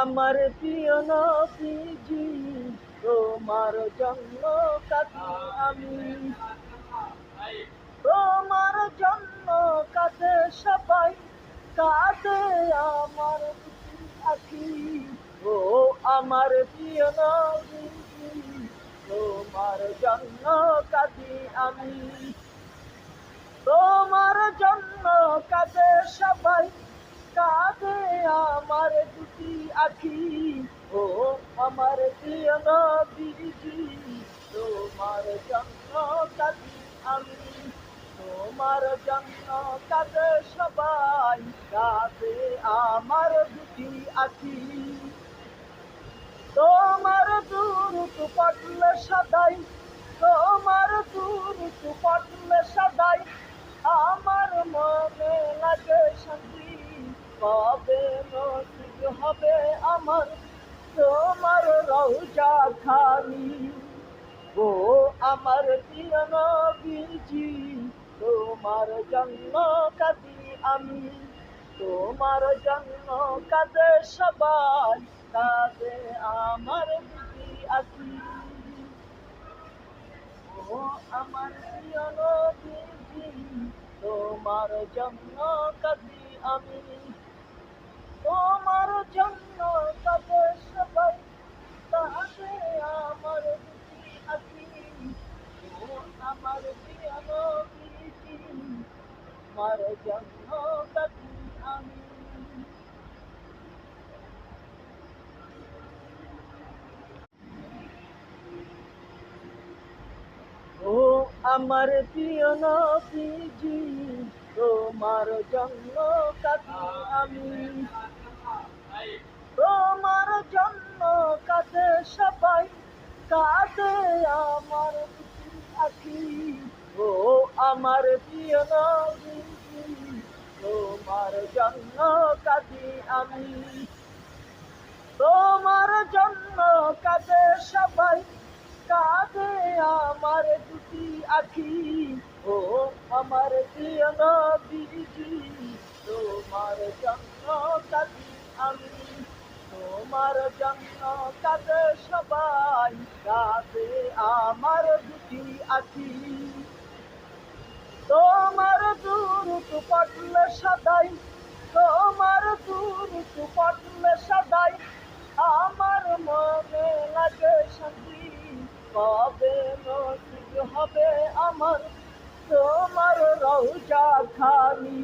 আমার প্রিয় নবীজি, তোমার জন্য কাঁদি আমি, তোমার জন্য কাঁদে সবাই, কাঁদে আমার দুটি আখি। ও আমার প্রিয় নবীজি, তোমার জন্য কাঁদি আমি, তোমার জন্য কাঁদে সবাই, কাঁদে আমার দুটি আখি। ও আমার প্রিয় নবীজি, তোমার জন্য কাঁদি আমি, তোমার জন্য কাঁদে সবাই, কাঁদে আমার দুটি আখি। তোমার দূরত পটলে সদাই, তোমার দূরত পটলে সদাই, আমার মনে লাগে শান্তি। কবে নসিব হবে আমার তোমার রওজা খানি। ও আমার প্রিয় নবীজি, তোমার জন্য কাঁদি আমি, তোমার জন্য কাঁদে সবাই, কাঁদে আমার দুটি আখি। ও আমার প্রিয় নবীজি, তোমার জন্য কাঁদি আমি, তোমার জন্য কাঁদে সবাই, কাঁদে আমার দুটি আখি। ও আমার প্রিয় নবীজি, তোমার জন্য কাঁদি আমি। ও আমার প্রিয় নবীজি, তোমার জন্য কাঁদি আমি, তোমার জন্য কাঁদে সবাই, কাঁদে আমার দুটি আখি। ও আমার প্রিয় নবীজি, তোমার জন্য কাঁদি আমি, তোমার জন্য কাঁদে সবাই, কাঁদে আমার দুটি আখি। ও আমার প্রিয় নবীজি, তোমার জন্য কাঁদি আমি, তোমার জন্য কাঁদে সবাই, কাঁদে আমার দুটি আখি। তোমার দূরত পটলে সদাই, তোমার দূরত পটলে সদাই, আমার মনে লাগে শান্তি। কবে নসিব হবে আমার তোমার রওজা খানি।